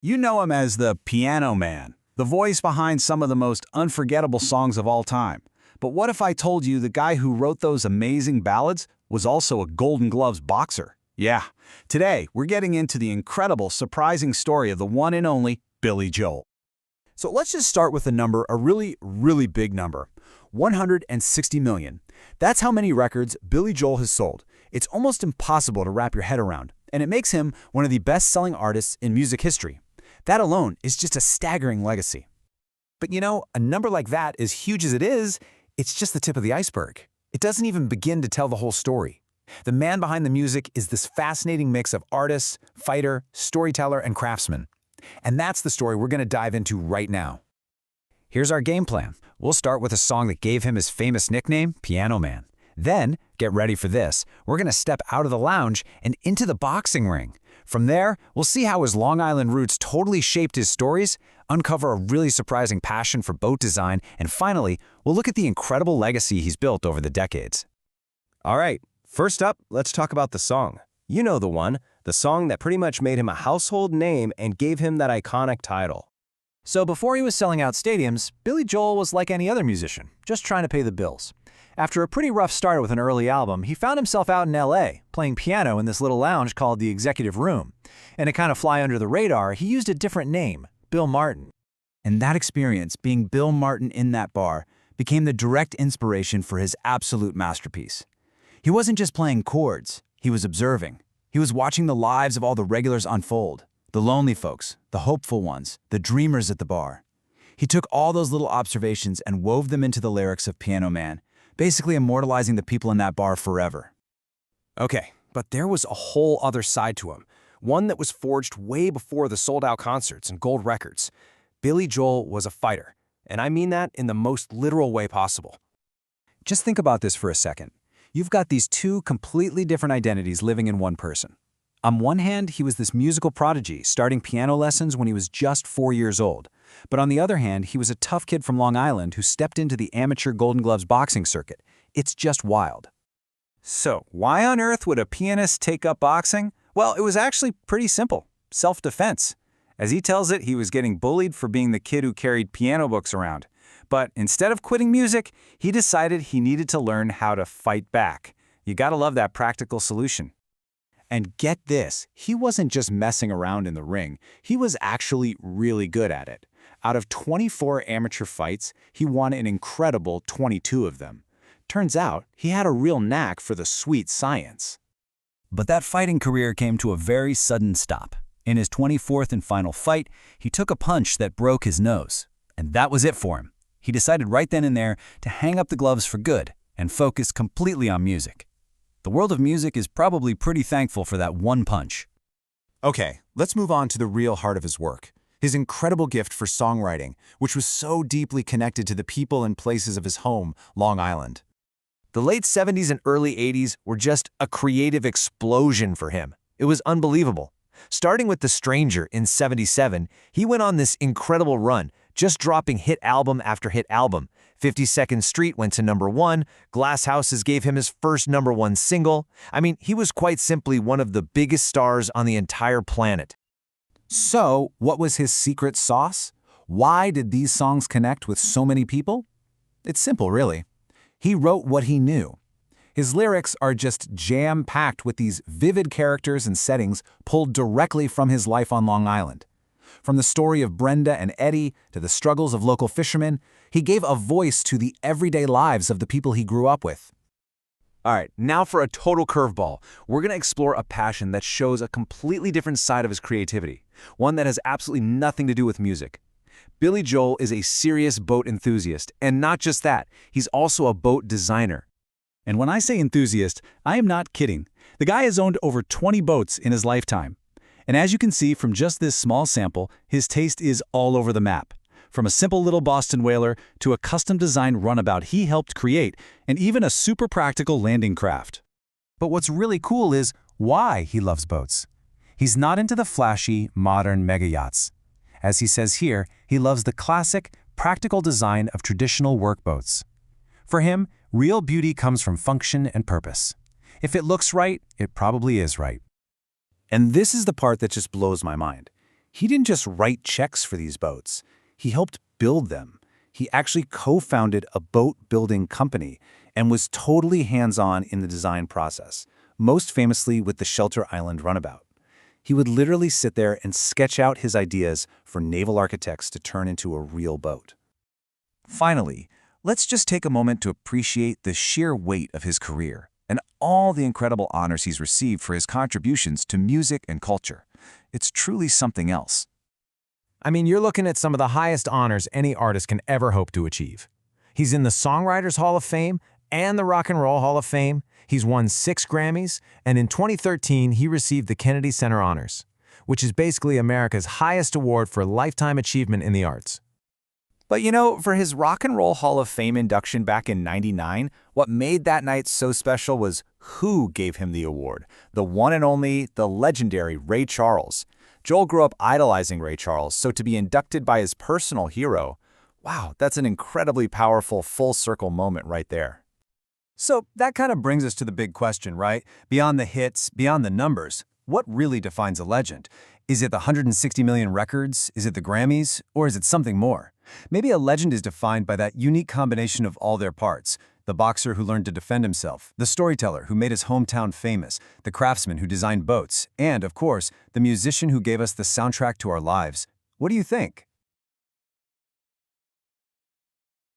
You know him as the Piano Man, the voice behind some of the most unforgettable songs of all time. But what if I told you the guy who wrote those amazing ballads was also a Golden Gloves boxer? Yeah, today we're getting into the incredible, surprising story of the one and only Billy Joel. So let's just start with a number, a really big number. 160 million. That's how many records Billy Joel has sold. It's almost impossible to wrap your head around, and it makes him one of the best-selling artists in music history. That alone is just a staggering legacy. But you know, a number like that, as huge as it is, it's just the tip of the iceberg. It doesn't even begin to tell the whole story. The man behind the music is this fascinating mix of artist, fighter, storyteller, and craftsman. And that's the story we're going to dive into right now. Here's our game plan. We'll start with a song that gave him his famous nickname, Piano Man. Then, get ready for this, we're going to step out of the lounge and into the boxing ring. From there, we'll see how his Long Island roots totally shaped his stories, uncover a really surprising passion for boat design, and finally, we'll look at the incredible legacy he's built over the decades. All right, first up, let's talk about the song. You know the one, the song that pretty much made him a household name and gave him that iconic title. So before he was selling out stadiums, Billy Joel was like any other musician, just trying to pay the bills. After a pretty rough start with an early album, he found himself out in LA, playing piano in this little lounge called the Executive Room. And to kind of fly under the radar, he used a different name, Bill Martin. And that experience, being Bill Martin in that bar, became the direct inspiration for his absolute masterpiece. He wasn't just playing chords, he was observing. He was watching the lives of all the regulars unfold, the lonely folks, the hopeful ones, the dreamers at the bar. He took all those little observations and wove them into the lyrics of Piano Man, basically immortalizing the people in that bar forever. Okay, but there was a whole other side to him, one that was forged way before the sold-out concerts and gold records. Billy Joel was a fighter, and I mean that in the most literal way possible. Just think about this for a second. You've got these two completely different identities living in one person. On one hand, he was this musical prodigy, starting piano lessons when he was just 4 years old. But on the other hand, he was a tough kid from Long Island who stepped into the amateur Golden Gloves boxing circuit. It's just wild. So, why on earth would a pianist take up boxing? Well, it was actually pretty simple. Self-defense. As he tells it, he was getting bullied for being the kid who carried piano books around. But instead of quitting music, he decided he needed to learn how to fight back. You gotta love that practical solution. And get this, he wasn't just messing around in the ring, he was actually really good at it. Out of 24 amateur fights, he won an incredible 22 of them. Turns out, he had a real knack for the sweet science. But that fighting career came to a very sudden stop. In his 24th and final fight, he took a punch that broke his nose. And that was it for him. He decided right then and there to hang up the gloves for good and focus completely on music. The world of music is probably pretty thankful for that one punch. Okay, let's move on to the real heart of his work. His incredible gift for songwriting, which was so deeply connected to the people and places of his home, Long Island. The late 70s and early 80s were just a creative explosion for him. It was unbelievable. Starting with The Stranger in '77, he went on this incredible run, just dropping hit album after hit album. 52nd Street went to #1, Glass Houses gave him his first #1 single. I mean, he was quite simply one of the biggest stars on the entire planet. So, what was his secret sauce? Why did these songs connect with so many people? It's simple, really. He wrote what he knew. His lyrics are just jam-packed with these vivid characters and settings pulled directly from his life on Long Island. From the story of Brenda and Eddie to the struggles of local fishermen, he gave a voice to the everyday lives of the people he grew up with. All right, now for a total curveball. We're going to explore a passion that shows a completely different side of his creativity, one that has absolutely nothing to do with music. Billy Joel is a serious boat enthusiast, and not just that, he's also a boat designer. And when I say enthusiast, I am not kidding. The guy has owned over 20 boats in his lifetime. And as you can see from just this small sample, his taste is all over the map. From a simple little Boston whaler to a custom-designed runabout he helped create, and even a super practical landing craft. But what's really cool is why he loves boats. He's not into the flashy, modern mega yachts. As he says here, he loves the classic, practical design of traditional workboats. For him, real beauty comes from function and purpose. If it looks right, it probably is right. And this is the part that just blows my mind. He didn't just write checks for these boats. He helped build them. He actually co-founded a boat-building company and was totally hands-on in the design process, most famously with the Shelter Island runabout. He would literally sit there and sketch out his ideas for naval architects to turn into a real boat. Finally, let's just take a moment to appreciate the sheer weight of his career and all the incredible honors he's received for his contributions to music and culture. It's truly something else. I mean, you're looking at some of the highest honors any artist can ever hope to achieve. He's in the Songwriters Hall of Fame and the Rock and Roll Hall of Fame. He's won 6 Grammys, and in 2013, he received the Kennedy Center Honors, which is basically America's highest award for lifetime achievement in the arts. But you know, for his Rock and Roll Hall of Fame induction back in '99, what made that night so special was who gave him the award. The one and only, the legendary Ray Charles. Joel grew up idolizing Ray Charles, so to be inducted by his personal hero, wow, that's an incredibly powerful full-circle moment right there. So that kind of brings us to the big question, right? Beyond the hits, beyond the numbers, what really defines a legend? Is it the 160 million records? Is it the Grammys? Or is it something more? Maybe a legend is defined by that unique combination of all their parts. The boxer who learned to defend himself, the storyteller who made his hometown famous, the craftsman who designed boats, and, of course, the musician who gave us the soundtrack to our lives. What do you think?